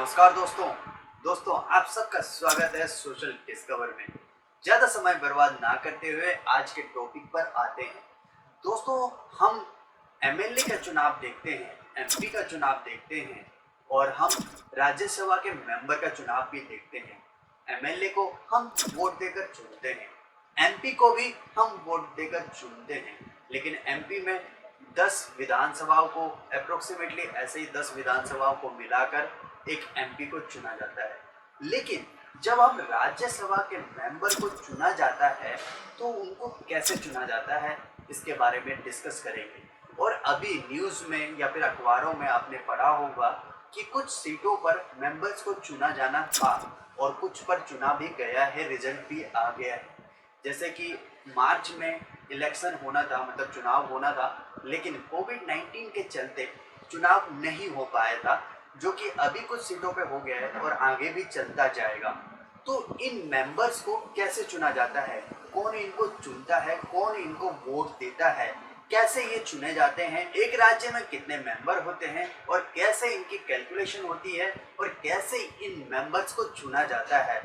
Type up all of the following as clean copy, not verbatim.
नमस्कार दोस्तों आप सबका स्वागत है सोशल डिस्कवर में। ज़्यादा समय बर्बाद ना करते हुए आज के टॉपिक पर आते हैं। दोस्तों, हम एमएलए का चुनाव देखते हैं, एमपी का चुनाव देखते हैं और हम राज्यसभा के मेंबर का चुनाव भी देखते हैं। एमएलए को हम वोट देकर चुनते हैं, एमपी को भी हम वोट देकर चुनते हैं, लेकिन एमपी में 10 विधानसभाओं को अप्रोक्सीमेटली ऐसे ही 10 विधानसभाओं को मिलाकर एक एमपी को चुना जाता है। लेकिन जब हम राज्यसभा के मेंबर को चुना जाता है तो उनको कैसे चुना जाता है, इसके बारे में डिस्कस करेंगे। और अभी न्यूज़ में या फिर अखबारों में आपने पढ़ा होगा कि कुछ सीटों पर मेंबर्स को चुना जाना था और कुछ पर चुना भी गया है, रिजल्ट भी आ गया है। जैसे कि मार्च में इलेक्शन होना था, मतलब चुनाव होना था, लेकिन कोविड-19 के चलते चुनाव नहीं हो पाया था, जो कि अभी कुछ सीटों पे हो गया है और आगे भी चलता जाएगा। तो इन मेंबर्स को कैसे चुना जाता है, कौन इनको चुनता है, कौन इनको वोट देता है, कैसे ये चुने जाते हैं, एक राज्य में कितने मेंबर होते हैं और कैसे इनकी कैलकुलेशन होती है और कैसे इन मेंबर्स को चुना जाता है।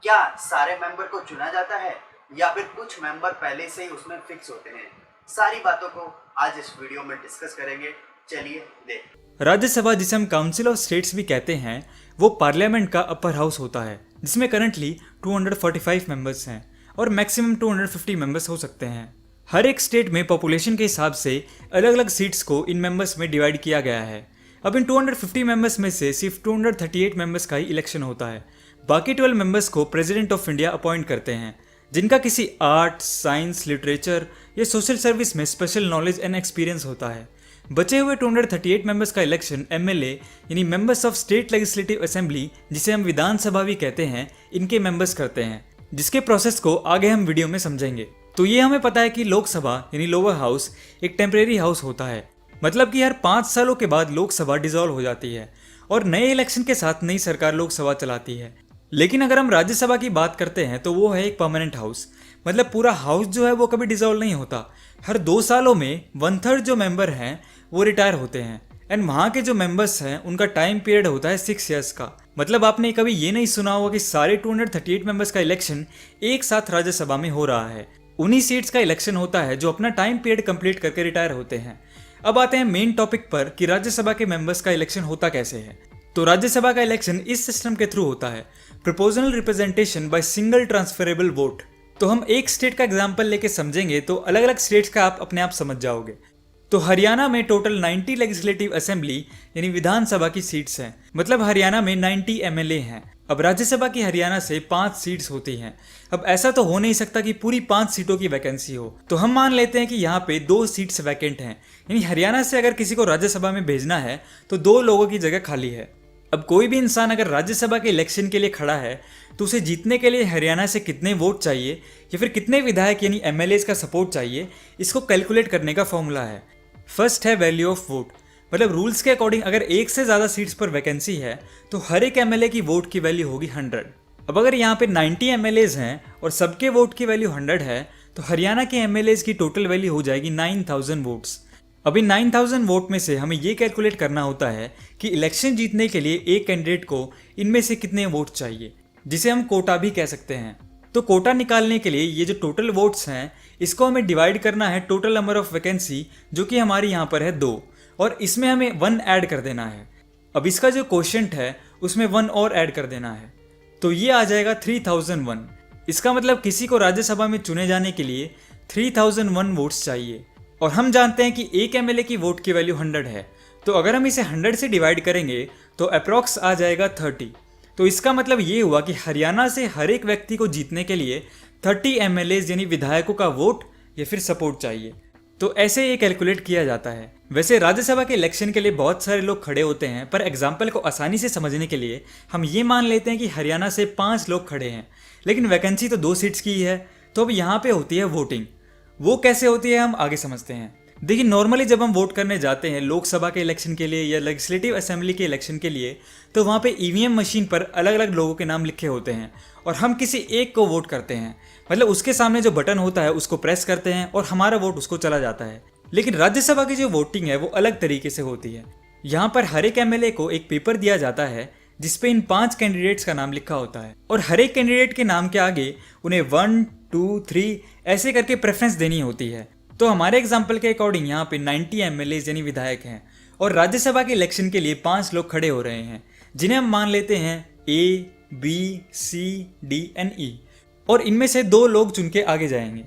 क्या सारे मेंबर को चुना जाता है या फिर कुछ मेंबर पहले से ही उसमें फिक्स होते हैं, सारी बातों को आज इस वीडियो में डिस्कस करेंगे। चलिए देखते। राज्यसभा, जिसे हम काउंसिल ऑफ स्टेट्स भी कहते हैं, वो पार्लियामेंट का अपर हाउस होता है, जिसमें करंटली 245 मेंबर्स हैं और मैक्सिमम 250 मेंबर्स हो सकते हैं। हर एक स्टेट में पॉपुलेशन के हिसाब से अलग अलग सीट्स को इन मेंबर्स में डिवाइड किया गया है। अब इन 250 मेंबर्स में से सिर्फ 238 मेंबर्स का ही इलेक्शन होता है। बाकी 12 मेंबर्स को प्रेसिडेंट ऑफ इंडिया अपॉइंट करते हैं, जिनका किसी आर्ट, साइंस, लिटरेचर या सोशल सर्विस में स्पेशल नॉलेज एंड एक्सपीरियंस होता है। बचे हुए 238 मेंबर्स का इलेक्शन एमएलए यानी members of state legislative assembly, जिसे हम विधानसभा भी कहते हैं, इनके मेंबर्स करते हैं, जिसके प्रोसेस को आगे हम वीडियो में समझेंगे। तो ये हमें पता है कि लोकसभा यानी लोअर हाउस एक टेम्परेरी हाउस होता है, मतलब कि हर 5 सालों के बाद लोकसभा डिसॉल्व हो जाती है और नए इलेक्शन के साथ नई सरकार लोकसभा चलाती है। लेकिन अगर हम राज्यसभा की बात करते हैं तो वो है एक परमानेंट हाउस, मतलब पूरा हाउस जो है वो कभी डिसॉल्व नहीं होता। हर 2 सालों में 1/3 जो मेंबर हैं वो रिटायर होते हैं एंड वहाँ के जो मेंबर्स हैं उनका टाइम पीरियड होता है 6 ईयर्स का। मतलब आपने कभी ये नहीं सुना होगा कि सारे 238 मेंबर्स का इलेक्शन एक साथ राज्यसभा में हो रहा है। उन्हीं सीट्स का इलेक्शन होता है जो अपना टाइम पीरियड कंप्लीट करके रिटायर होते हैं। अब आते हैं मेन टॉपिक पर कि राज्यसभा के मेंबर्स का इलेक्शन होता कैसे है। तो राज्यसभा का इलेक्शन इस सिस्टम के थ्रू होता है, proportional representation by single transferable vote. तो हम एक स्टेट का एग्जांपल लेके समझेंगे तो अलग अलग स्टेट्स का आप अपने आप समझ जाओगे। तो हरियाणा में टोटल 90 लेजिस्लेटिव असेंबली यानी विधानसभा की सीट्स हैं, मतलब हरियाणा में 90 एमएलए हैं। अब राज्यसभा की हरियाणा से 5 सीट्स होती हैं। अब ऐसा तो हो नहीं सकता कि पूरी 5 सीटों की वैकेंसी हो, तो हम मान लेते हैं कि यहाँ पे 2 सीट्स वैकेंट हैं, यानी हरियाणा से अगर किसी को राज्यसभा में भेजना है तो 2 लोगों की जगह खाली है। अब कोई भी इंसान अगर राज्यसभा के इलेक्शन के लिए खड़ा है तो उसे जीतने के लिए हरियाणा से कितने वोट चाहिए या फिर कितने विधायक यानी एमएलएज का सपोर्ट चाहिए, इसको कैलकुलेट करने का फॉर्मूला है। फर्स्ट है वैल्यू ऑफ वोट, मतलब रूल्स के अकॉर्डिंग अगर एक से ज़्यादा सीट्स पर वैकेंसी है तो हर एक एमएलए की वोट की वैल्यू होगी 100। अब अगर यहाँ पे 90 एमएलएज हैं और सबके वोट की वैल्यू 100 है तो हरियाणा के एमएलएज की टोटल वैल्यू हो जाएगी 9000 वोट्स। अभी 9000 वोट में से हमें ये कैलकुलेट करना होता है कि इलेक्शन जीतने के लिए एक कैंडिडेट को इनमें से कितने वोट चाहिए, जिसे हम कोटा भी कह सकते हैं। तो कोटा निकालने के लिए ये जो टोटल वोट्स हैं इसको हमें डिवाइड करना है टोटल नंबर ऑफ वैकेंसी, जो कि हमारी यहाँ पर है 2, और इसमें हमें 1 ऐड कर देना है। अब इसका जो क्वोशिएंट है उसमें 1 और ऐड कर देना है, तो ये आ जाएगा 3001। इसका मतलब किसी को राज्यसभा में चुने जाने के लिए 3001 वोट्स चाहिए। और हम जानते हैं कि एक एमएलए की वोट की वैल्यू 100 है, तो अगर हम इसे 100 से डिवाइड करेंगे तो अप्रॉक्स आ जाएगा 30। तो इसका मतलब ये हुआ कि हरियाणा से हर एक व्यक्ति को जीतने के लिए 30 एमएलएज यानी विधायकों का वोट या फिर सपोर्ट चाहिए। तो ऐसे ये कैलकुलेट किया जाता है। वैसे राज्यसभा के इलेक्शन के लिए बहुत सारे लोग खड़े होते हैं, पर एग्जाम्पल को आसानी से समझने के लिए हम ये मान लेते हैं कि हरियाणा से 5 लोग खड़े हैं, लेकिन वैकेंसी तो 2 सीट्स की ही है। तो अब यहाँ पे होती है वोटिंग। वो कैसे होती है हम आगे समझते हैं। देखिए, नॉर्मली जब हम वोट करने जाते हैं लोकसभा के इलेक्शन के लिए या लेजिस्लेटिव असेंबली के इलेक्शन के लिए, तो वहाँ पे ईवीएम मशीन पर अलग अलग लोगों के नाम लिखे होते हैं और हम किसी एक को वोट करते हैं, मतलब उसके सामने जो बटन होता है उसको प्रेस करते हैं और हमारा वोट उसको चला जाता है। लेकिन राज्यसभा की जो वोटिंग है वो अलग तरीके से होती है। यहाँ पर हर एक एमएलए को एक पेपर दिया जाता है जिसपे इन 5 कैंडिडेट्स का नाम लिखा होता है और हर एक कैंडिडेट के नाम के आगे उन्हें 1, 2, 3 ऐसे करके प्रेफरेंस देनी होती है। तो हमारे एग्जाम्पल के अकॉर्डिंग यहाँ पे 90 एमएलए यानी विधायक हैं और राज्यसभा के इलेक्शन के लिए 5 लोग खड़े हो रहे हैं जिन्हें हम मान लेते हैं A, B, C, D and E और इनमें से 2 लोग चुन के आगे जाएंगे।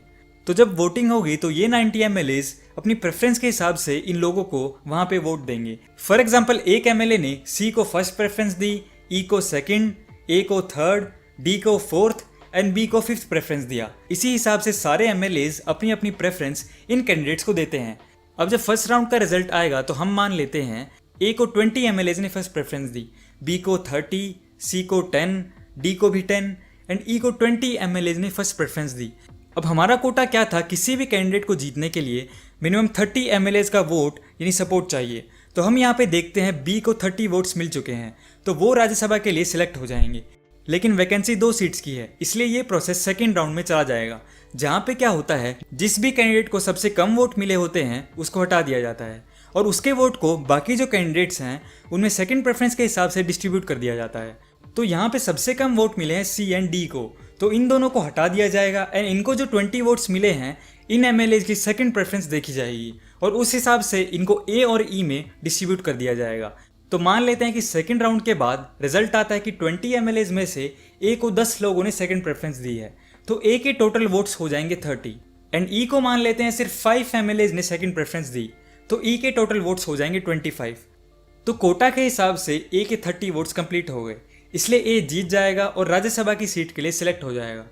तो जब वोटिंग होगी तो ये 90 एमएलए अपनी प्रेफरेंस के हिसाब से इन लोगों को वहां पे वोट देंगे। फॉर एग्जाम्पल एक एमएलए ने C को फर्स्ट प्रेफरेंस दी, E को सेकंड, A को थर्ड, D को फोर्थ एंड B को फिफ्थ प्रेफरेंस दिया। इसी हिसाब से सारे एमएलए अपनी अपनी प्रेफरेंस इन कैंडिडेट्स को देते हैं। अब जब फर्स्ट राउंड का रिजल्ट आएगा तो हम मान लेते हैं A को 20 एमएलए ने फर्स्ट प्रेफरेंस दी, B को 30, C को 10, D को भी 10 एंड E को 20 एमएलए ने फर्स्ट प्रेफरेंस दी। अब हमारा कोटा क्या था, किसी भी कैंडिडेट को जीतने के लिए मिनिमम 30 एमएलए का वोट यानी सपोर्ट चाहिए। तो हम यहाँ पे देखते हैं B को 30 वोट्स मिल चुके हैं तो वो राज्यसभा के लिए सिलेक्ट हो जाएंगे। लेकिन वैकेंसी 2 सीट्स की है इसलिए ये प्रोसेस सेकेंड राउंड में चला जाएगा, जहाँ पे क्या होता है जिस भी कैंडिडेट को सबसे कम वोट मिले होते हैं उसको हटा दिया जाता है और उसके वोट को बाकी जो कैंडिडेट्स हैं उनमें सेकंड प्रेफरेंस के हिसाब से डिस्ट्रीब्यूट कर दिया जाता है। तो यहाँ पे सबसे कम वोट मिले हैं C एंड D को, तो इन दोनों को हटा दिया जाएगा एंड इनको जो 20 वोट्स मिले हैं इन एमएलए की सेकंड प्रेफरेंस देखी जाएगी और उस हिसाब से इनको A और E में डिस्ट्रीब्यूट कर दिया जाएगा। तो मान लेते हैं कि सेकंड राउंड के बाद रिजल्ट आता है कि 20 एमएलए में से A को 10 लोगों ने सेकंड प्रेफरेंस दी है तो A के टोटल वोट्स हो जाएंगे 30 एंड E को मान लेते हैं सिर्फ 5 एमएलए ने सेकंड प्रेफरेंस दी तो E के टोटल वोट्स हो जाएंगे 25। तो कोटा के हिसाब से A के 30 वोट्स कंप्लीट हो गए इसलिए A जीत जाएगा और राज्यसभा की सीट के लिए सिलेक्ट हो जाएगा।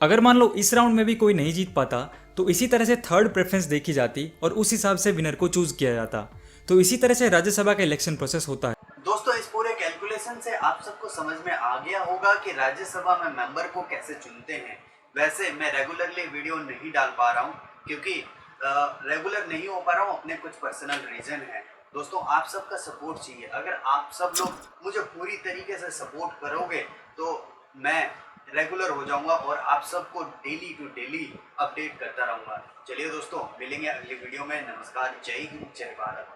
अगर मान लो इस राउंड में भी कोई नहीं जीत पाता तो इसी तरह से थर्ड प्रेफरेंस देखी जाती और उस हिसाब से विनर को चूज किया जाता। तो इसी तरह से राज्यसभा का इलेक्शन प्रोसेस होता है। दोस्तों इस पूरे कैलकुलेशन से आप सबको समझ में आ गया होगा कि राज्यसभा में मेंबर को कैसे चुनते हैं। वैसे मैं रेगुलरली वीडियो नहीं डाल पा रहा हूँ क्योंकि रेगुलर नहीं हो पा रहा हूँ, अपने कुछ पर्सनल रीजन है। दोस्तों आप सबका सपोर्ट चाहिए, अगर आप सब लोग मुझे पूरी तरीके से सपोर्ट करोगे तो मैं रेगुलर हो जाऊंगा और आप सबको डेली टू डेली अपडेट करता रहूंगा। चलिए दोस्तों मिलेंगे अगली वीडियो में। नमस्कार, जय हिंद, जय भारत।